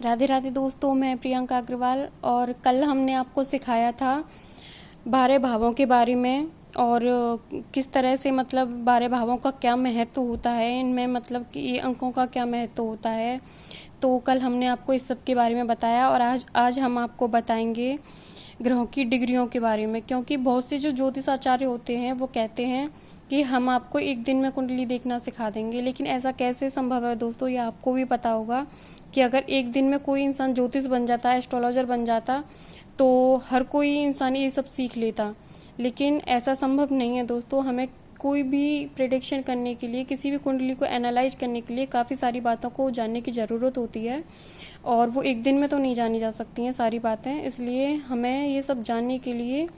राधे राधे दोस्तों, मैं प्रियंका अग्रवाल। और कल हमने आपको सिखाया था 12 भावों के बारे में और किस तरह से मतलब 12 भावों का क्या महत्व होता है, इनमें मतलब कि ये अंकों का क्या महत्व होता है। तो कल हमने आपको इस सब के बारे में बताया और आज हम आपको बताएंगे ग्रहों की डिग्रियों के बारे में। क्योंकि बहुत से जो ज्योतिषाचार्य होते हैं वो कहते हैं कि हम आपको एक दिन में कुंडली देखना सिखा देंगे, लेकिन ऐसा कैसे संभव है दोस्तों। ये आपको भी पता होगा कि अगर एक दिन में कोई इंसान ज्योतिष बन जाता, एस्ट्रोलॉजर बन जाता, तो हर कोई इंसान ये सब सीख लेता, लेकिन ऐसा संभव नहीं है दोस्तों। हमें कोई भी प्रेडिक्शन करने के लिए, किसी भी कुंडली को एनालाइज करने के लिए काफ़ी सारी बातों को जानने की ज़रूरत होती है और वो एक दिन में तो नहीं जानी जा सकती हैं सारी बातें। इसलिए हमें ये सब जानने के लिए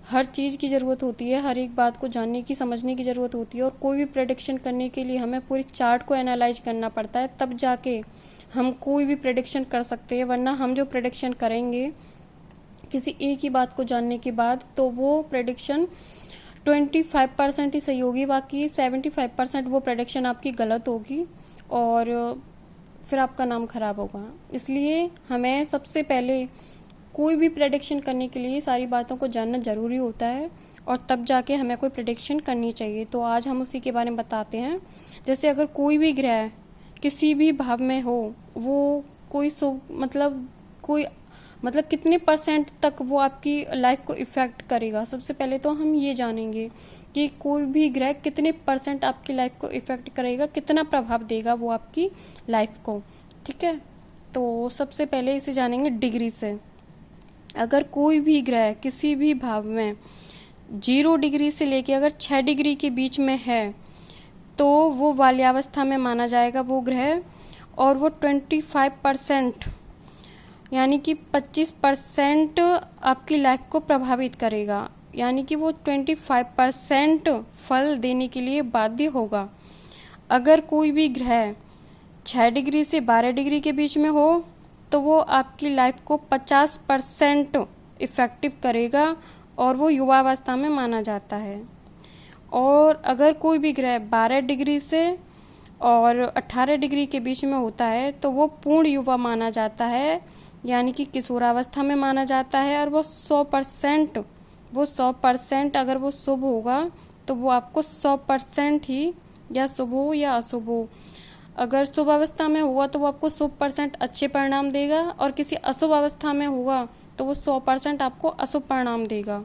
हर चीज़ की ज़रूरत होती है, हर एक बात को जानने की, समझने की ज़रूरत होती है। और कोई भी प्रेडिक्शन करने के लिए हमें पूरी चार्ट को एनालाइज करना पड़ता है, तब जाके हम कोई भी प्रेडिक्शन कर सकते हैं। वरना हम जो प्रेडिक्शन करेंगे किसी एक ही बात को जानने के बाद, तो वो प्रेडिक्शन 25% ही सही होगी, बाकी 75% वो प्रेडिक्शन आपकी गलत होगी और फिर आपका नाम खराब होगा। इसलिए हमें सबसे पहले कोई भी प्रेडिक्शन करने के लिए सारी बातों को जानना ज़रूरी होता है और तब जाके हमें कोई प्रेडिक्शन करनी चाहिए। तो आज हम उसी के बारे में बताते हैं। जैसे अगर कोई भी ग्रह किसी भी भाव में हो, वो कोई मतलब कितने % तक वो आपकी लाइफ को इफ़ेक्ट करेगा। सबसे पहले तो हम ये जानेंगे कि कोई भी ग्रह कितने % आपकी लाइफ को इफ़ेक्ट करेगा, कितना प्रभाव देगा वो आपकी लाइफ को। ठीक है, तो सबसे पहले इसे जानेंगे डिग्री से। अगर कोई भी ग्रह किसी भी भाव में 0 डिग्री से लेके अगर 6 डिग्री के बीच में है, तो वो बाल्यावस्था में माना जाएगा वो ग्रह, और वो 25% यानी कि 25% आपकी लाइफ को प्रभावित करेगा। यानी कि वो 25% फल देने के लिए बाध्य होगा। अगर कोई भी ग्रह 6 डिग्री से 12 डिग्री के बीच में हो, तो वो आपकी लाइफ को 50% इफ़ेक्टिव करेगा और वो युवावस्था में माना जाता है। और अगर कोई भी ग्रह 12 डिग्री से और 18 डिग्री के बीच में होता है, तो वो पूर्ण युवा माना जाता है, यानी कि किशोरावस्था में माना जाता है। और वो 100% अगर वो शुभ होगा, तो वो आपको 100% ही, या शुभ हो या अशुभ हो, अगर शुभ अवस्था में होगा तो वो आपको 100% अच्छे परिणाम देगा, और किसी अशुभ अवस्था में होगा तो वो 100% आपको अशुभ परिणाम देगा।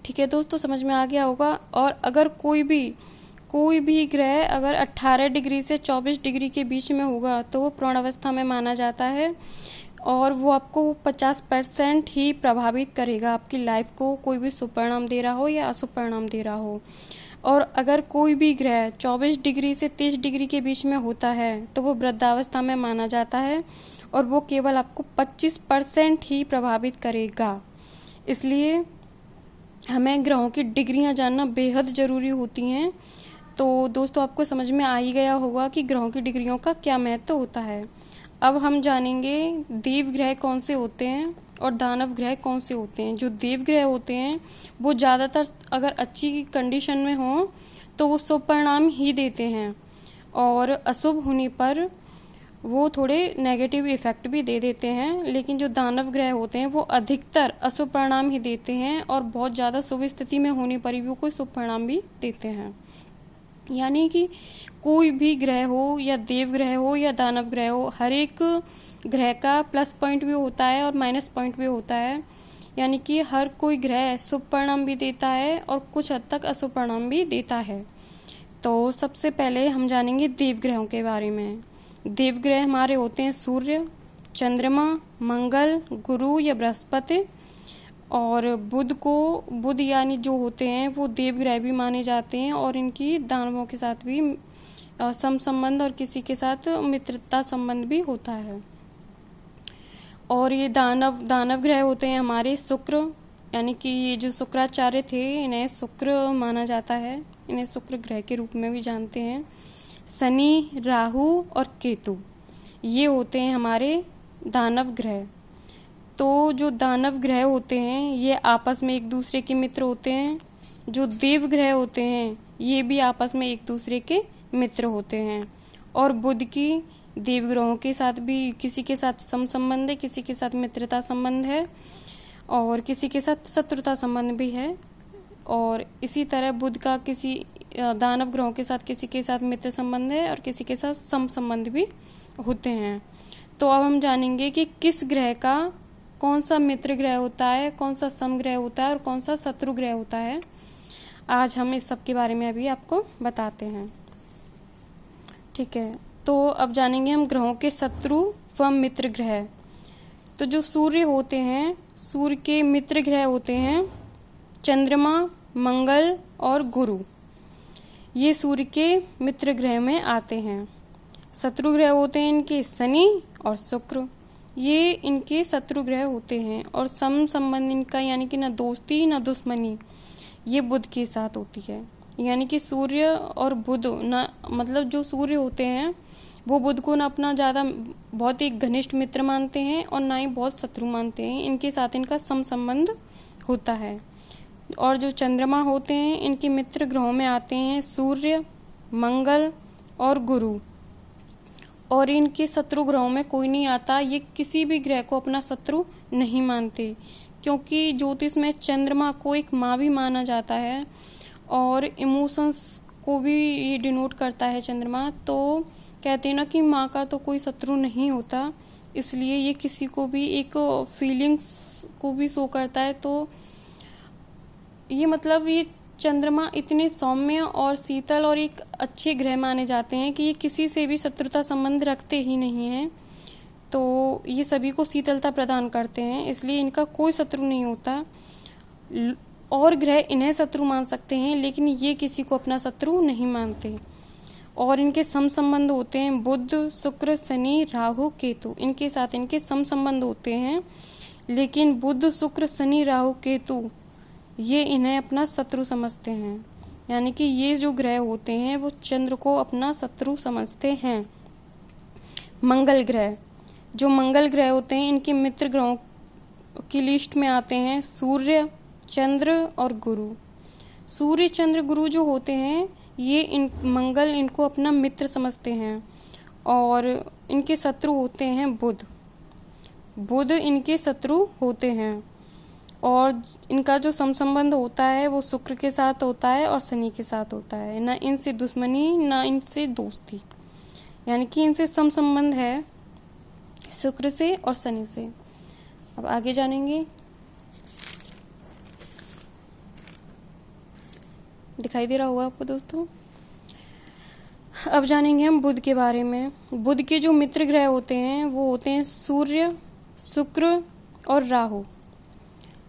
ठीक है दोस्तों, समझ में आ गया होगा। और अगर कोई भी ग्रह अगर 18 डिग्री से 24 डिग्री के बीच में होगा, तो वो पूर्ण अवस्था में माना जाता है और वो आपको 50% ही प्रभावित करेगा आपकी लाइफ को, कोई भी शुभ परिणाम दे रहा हो या अशुभ परिणाम दे रहा हो। और अगर कोई भी ग्रह 24 डिग्री से 30 डिग्री के बीच में होता है, तो वो वृद्धावस्था में माना जाता है और वो केवल आपको 25% ही प्रभावित करेगा। इसलिए हमें ग्रहों की डिग्रियां जानना बेहद ज़रूरी होती हैं। तो दोस्तों, आपको समझ में आ ही गया होगा कि ग्रहों की डिग्रियों का क्या महत्व होता है। अब हम जानेंगे देव ग्रह कौन से होते हैं और दानव ग्रह कौन से होते हैं। जो देव ग्रह होते हैं वो ज़्यादातर अगर अच्छी कंडीशन में हों तो वो शुभ परिणाम ही देते हैं, और अशुभ होने पर वो थोड़े नेगेटिव इफेक्ट भी दे देते हैं। लेकिन जो दानव ग्रह होते हैं वो अधिकतर अशुभ परिणाम ही देते हैं, और बहुत ज़्यादा शुभ स्थिति में होने पर भी वो कोई शुभ परिणाम भी देते हैं। यानी कि कोई भी ग्रह हो, या देव ग्रह हो या दानव ग्रह हो, हर एक ग्रह का प्लस पॉइंट भी होता है और माइनस पॉइंट भी होता है। यानी कि हर कोई ग्रह शुभ परिणाम भी देता है और कुछ हद तक अशुभ परिणाम भी देता है। तो सबसे पहले हम जानेंगे देव ग्रहों के बारे में। देव ग्रह हमारे होते हैं सूर्य, चंद्रमा, मंगल, गुरु या बृहस्पति। और बुध यानी जो होते हैं वो देव ग्रह भी माने जाते हैं, और इनकी दानवों के साथ भी सम संबंध और किसी के साथ मित्रता संबंध भी होता है। और ये दानव ग्रह होते हैं हमारे शुक्र, यानी कि ये जो शुक्राचार्य थे इन्हें शुक्र माना जाता है, इन्हें शुक्र ग्रह के रूप में भी जानते हैं। शनि, राहु और केतु, ये होते हैं हमारे दानव ग्रह। तो जो दानव ग्रह होते हैं ये आपस में एक दूसरे के मित्र होते हैं। जो देव ग्रह होते हैं ये भी आपस में एक दूसरे के मित्र होते हैं। और बुध की देवग्रहों के साथ भी किसी के साथ सम संबंध है, किसी के साथ मित्रता संबंध है और किसी के साथ शत्रुता संबंध भी है। और इसी तरह बुध का किसी दानव ग्रहों के साथ किसी के साथ मित्र संबंध है और किसी के साथ सम संबंध भी होते हैं। तो अब हम जानेंगे कि किस ग्रह का कौन सा मित्र ग्रह होता है, कौन सा सम ग्रह होता है और कौन सा शत्रु ग्रह होता है। आज हम इस सब के बारे में अभी आपको बताते हैं। ठीक है, तो अब जानेंगे हम ग्रहों के शत्रु व मित्र ग्रह। तो जो सूर्य होते हैं, सूर्य के मित्र ग्रह होते हैं चंद्रमा, मंगल और गुरु। ये सूर्य के मित्र ग्रह में आते हैं। शत्रु ग्रह होते हैं इनके शनि और शुक्र, ये इनके शत्रु ग्रह होते हैं। और सम संबंध इनका यानी कि न दोस्ती न दुश्मनी ये बुध के साथ होती है। यानी कि सूर्य और बुध न मतलब जो सूर्य होते हैं वो बुध को ना अपना ज़्यादा बहुत ही घनिष्ठ मित्र मानते हैं और ना ही बहुत शत्रु मानते हैं। इनके साथ इनका सम संबंध होता है। और जो चंद्रमा होते हैं इनके मित्र ग्रहों में आते हैं सूर्य, मंगल और गुरु। और इनके शत्रु ग्रहों में कोई नहीं आता। ये किसी भी ग्रह को अपना शत्रु नहीं मानते, क्योंकि ज्योतिष में चंद्रमा को एक माँ भी माना जाता है और इमोशंस को भी ये डिनोट करता है चंद्रमा। तो कहते हैं ना कि माँ का तो कोई शत्रु नहीं होता, इसलिए ये किसी को भी एक फीलिंग्स को भी शो करता है। तो ये मतलब ये चंद्रमा इतने सौम्य और शीतल और एक अच्छे ग्रह माने जाते हैं कि ये किसी से भी शत्रुता संबंध रखते ही नहीं हैं। तो ये सभी को शीतलता प्रदान करते हैं, इसलिए इनका कोई शत्रु नहीं होता। और ग्रह इन्हें शत्रु मान सकते हैं, लेकिन ये किसी को अपना शत्रु नहीं मानते। और इनके सम संबंध होते हैं बुध, शुक्र, शनि, राहु, केतु। इनके साथ इनके सम संबंध होते हैं, लेकिन बुध, शुक्र, शनि, राहु, केतु ये इन्हें अपना शत्रु समझते हैं। यानी कि ये जो ग्रह होते हैं वो चंद्र को अपना शत्रु समझते हैं। मंगल ग्रह, जो मंगल ग्रह होते हैं इनके मित्र ग्रहों की लिस्ट में आते हैं सूर्य, चंद्र और गुरु। सूर्य, चंद्र, गुरु जो होते हैं ये मंगल इनको अपना मित्र समझते हैं और इनके शत्रु होते हैं बुध। बुध इनके शत्रु होते हैं और इनका जो समसंबंध होता है वो शुक्र के साथ होता है और शनि के साथ होता है। ना इनसे दुश्मनी ना इनसे दोस्ती, यानी कि इनसे समसंबंध है शुक्र से और शनि से। अब आगे जानेंगे। दिखाई दे रहा होगा आपको दोस्तों। अब जानेंगे हम बुध के बारे में। बुध के जो मित्र ग्रह होते हैं वो होते हैं सूर्य, शुक्र और राहु।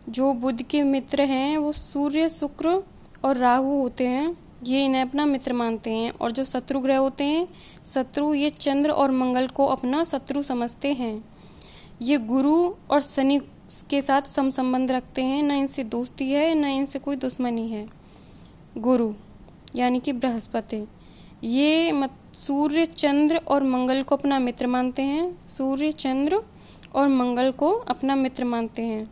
जो बुध के मित्र हैं वो सूर्य, शुक्र और राहु होते हैं। ये इन्हें अपना मित्र मानते हैं। और जो शत्रु ग्रह होते हैं, शत्रु ये चंद्र और मंगल को अपना शत्रु समझते हैं। ये गुरु और शनि के साथ सम संबंध रखते हैं, न इनसे दोस्ती है न इनसे कोई दुश्मनी है। गुरु यानी कि बृहस्पति, ये सूर्य, चंद्र और मंगल को अपना मित्र मानते हैं। सूर्य, चंद्र और मंगल को अपना मित्र मानते हैं।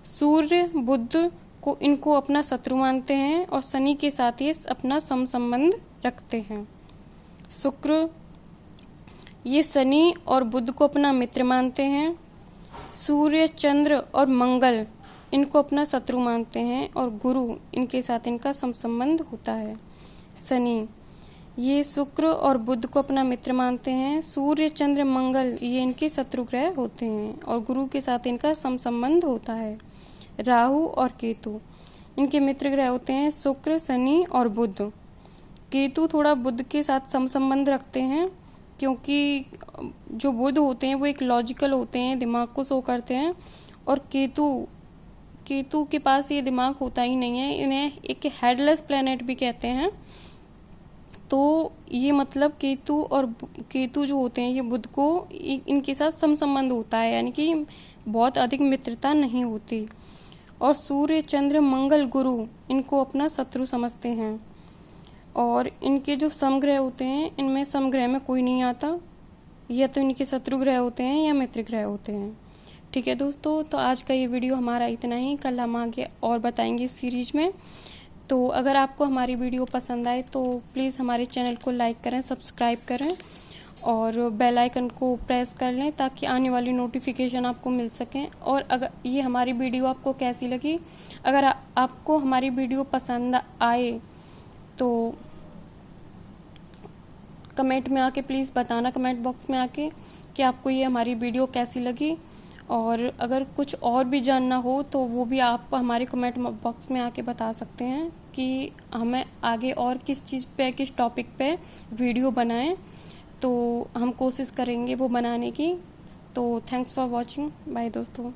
सूर्य, बुध को इनको अपना शत्रु मानते हैं और शनि के साथ ये अपना सम संबंध रखते हैं। शुक्र, ये शनि और बुध को अपना मित्र मानते हैं। सूर्य, चंद्र और मंगल इनको अपना शत्रु मानते हैं और गुरु इनके साथ इनका सम संबंध होता है। शनि, ये शुक्र और बुध को अपना मित्र मानते हैं। सूर्य, चंद्र, मंगल ये इनके शत्रु ग्रह होते हैं और गुरु के साथ इनका सम संबंध होता है। राहु और केतु इनके मित्र ग्रह होते हैं शुक्र, शनि और बुध। केतु थोड़ा बुध के साथ सम संबंध रखते हैं, क्योंकि जो बुध होते हैं वो एक लॉजिकल होते हैं, दिमाग को शो करते हैं। और केतु के पास ये दिमाग होता ही नहीं है। इन्हें एक हेडलेस प्लेनेट भी कहते हैं। तो ये मतलब केतु जो होते हैं ये बुध को इनके साथ सम संबंध होता है, यानी कि बहुत अधिक मित्रता नहीं होती। और सूर्य, चंद्र, मंगल, गुरु इनको अपना शत्रु समझते हैं। और इनके जो समग्रह होते हैं इनमें समग्रह में कोई नहीं आता, या तो इनके शत्रु ग्रह होते हैं या मित्र ग्रह होते हैं। ठीक है दोस्तों, तो आज का ये वीडियो हमारा इतना ही। कल हम आगे और बताएंगे इस सीरीज में। तो अगर आपको हमारी वीडियो पसंद आए तो प्लीज़ हमारे चैनल को लाइक करें, सब्सक्राइब करें और बेल आइकन को प्रेस कर लें ताकि आने वाली नोटिफिकेशन आपको मिल सकें। और अगर ये हमारी वीडियो आपको कैसी लगी, अगर आपको हमारी वीडियो पसंद आए तो कमेंट में आके प्लीज़ बताना, कमेंट बॉक्स में आके, कि आपको ये हमारी वीडियो कैसी लगी। और अगर कुछ और भी जानना हो तो वो भी आप हमारे कमेंट बॉक्स में आके बता सकते हैं कि हमें आगे और किस चीज़ पे, किस टॉपिक पे वीडियो बनाएं, तो हम कोशिश करेंगे वो बनाने की। तो थैंक्स फॉर वॉचिंग, बाय दोस्तों।